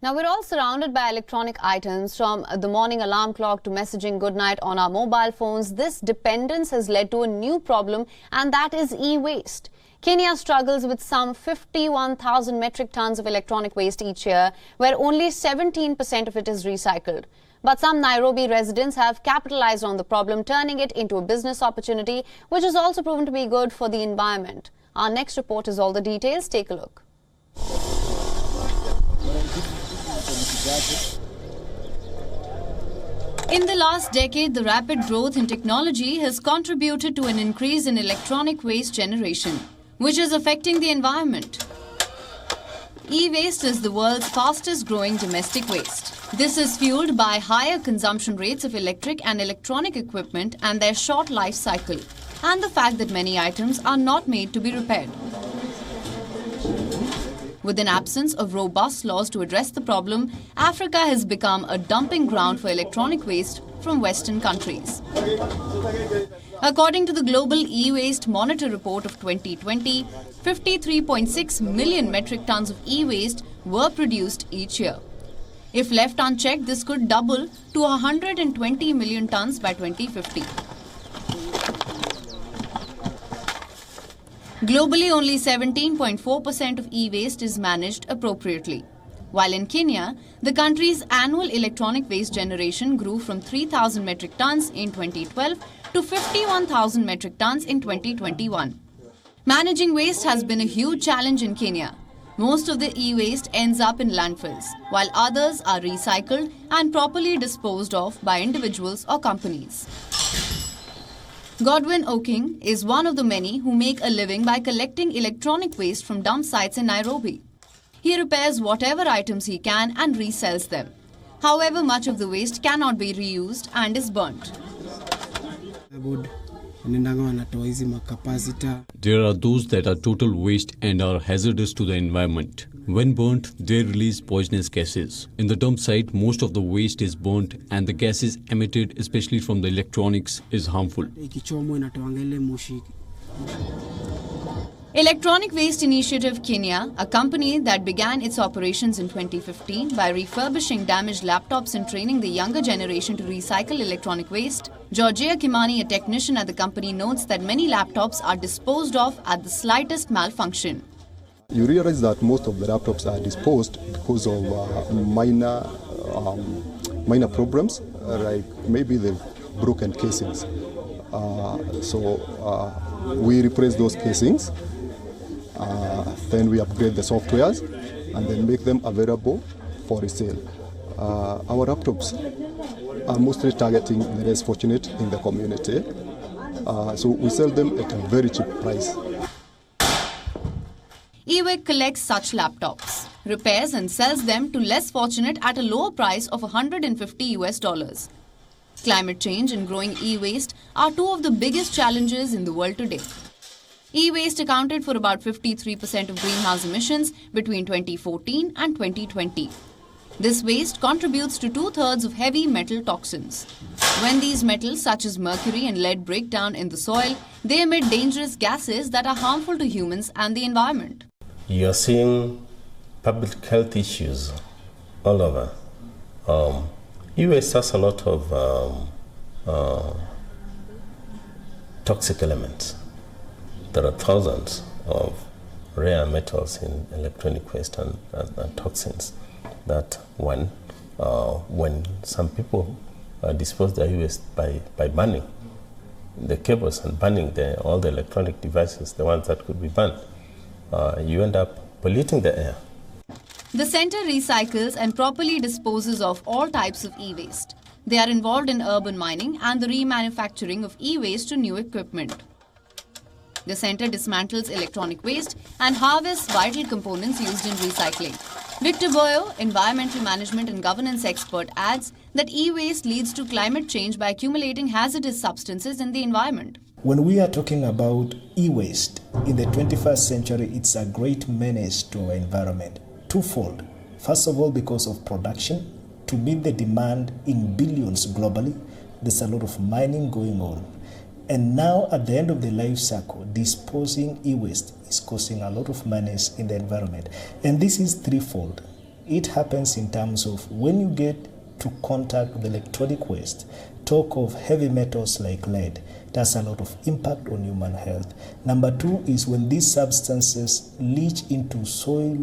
Now, we're all surrounded by electronic items, from the morning alarm clock to messaging goodnight on our mobile phones. This dependence has led to a new problem, and that is e-waste. Kenya struggles with some 51,000 metric tons of electronic waste each year, where only 17% of it is recycled. But some Nairobi residents have capitalized on the problem, turning it into a business opportunity, which has also proven to be good for the environment. Our next report is all the details. Take a look. In the last decade, the rapid growth in technology has contributed to an increase in electronic waste generation, which is affecting the environment. E-waste is the world's fastest growing domestic waste. This is fueled by higher consumption rates of electric and electronic equipment and their short life cycle, and the fact that many items are not made to be repaired. With an absence of robust laws to address the problem, Africa has become a dumping ground for electronic waste from Western countries. According to the Global E-Waste Monitor Report of 2020, 53.6 million metric tons of e-waste were produced each year. If left unchecked, this could double to 120 million tons by 2050. Globally, only 17.4% of e-waste is managed appropriately. While in Kenya, the country's annual electronic waste generation grew from 3,000 metric tons in 2012 to 51,000 metric tons in 2021. Managing waste has been a huge challenge in Kenya. Most of the e-waste ends up in landfills, while others are recycled and properly disposed of by individuals or companies. Godwin Oking is one of the many who make a living by collecting electronic waste from dump sites in Nairobi. He repairs whatever items he can and resells them. However, much of the waste cannot be reused and is burnt. There are those that are total waste and are hazardous to the environment. When burnt, they release poisonous gases. In the dump site, most of the waste is burnt and the gases emitted, especially from the electronics, is harmful. Electronic Waste Initiative Kenya, a company that began its operations in 2015 by refurbishing damaged laptops and training the younger generation to recycle electronic waste. Georgia Kimani, a technician at the company, notes that many laptops are disposed of at the slightest malfunction. You realize that most of the laptops are disposed because of minor problems, like maybe they've broken casings. We replace those casings. Then we upgrade the softwares and then make them available for resale. Our laptops are mostly targeting the less fortunate in the community. So we sell them at a very cheap price. eWIC collects such laptops, repairs and sells them to less fortunate at a lower price of $150. Climate change and growing e-waste are two of the biggest challenges in the world today. E-waste accounted for about 53% of greenhouse emissions between 2014 and 2020. This waste contributes to 2/3 of heavy metal toxins. When these metals such as mercury and lead break down in the soil, they emit dangerous gases that are harmful to humans and the environment. You're seeing public health issues all over. E-waste has a lot of toxic elements. There are thousands of rare metals in electronic waste and toxins that when some people dispose their e-waste by burning the cables and burning all the electronic devices, the ones that could be burned, you end up polluting the air. The center recycles and properly disposes of all types of e-waste. They are involved in urban mining and the remanufacturing of e-waste to new equipment. The center dismantles electronic waste and harvests vital components used in recycling. Victor Boyo, environmental management and governance expert, adds that e-waste leads to climate change by accumulating hazardous substances in the environment. When we are talking about e-waste in the 21st century, it's a great menace to our environment. Twofold. First of all, because of production. To meet the demand in billions globally, there's a lot of mining going on. And now at the end of the life cycle, disposing e-waste is causing a lot of menace in the environment. And this is threefold. It happens in terms of when you get to contact with electronic waste, talk of heavy metals like lead, that's a lot of impact on human health. Number two is when these substances leach into soil,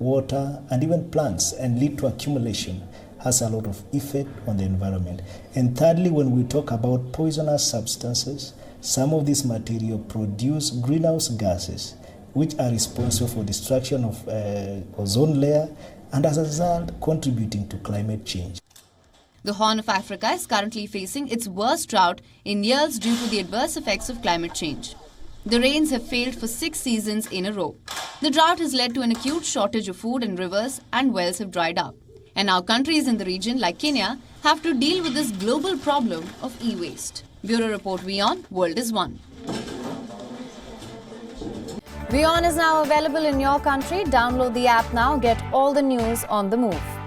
water, and even plants and lead to accumulation, has a lot of effect on the environment. And thirdly, when we talk about poisonous substances, some of these material produce greenhouse gases, which are responsible for destruction of ozone layer and as a result contributing to climate change. The Horn of Africa is currently facing its worst drought in years due to the adverse effects of climate change. The rains have failed for 6 seasons in a row. The drought has led to an acute shortage of food in rivers and wells have dried up. And now countries in the region like Kenya have to deal with this global problem of e-waste. Bureau Report WION, World is One. WION is now available in your country. Download the app now. Get all the news on the move.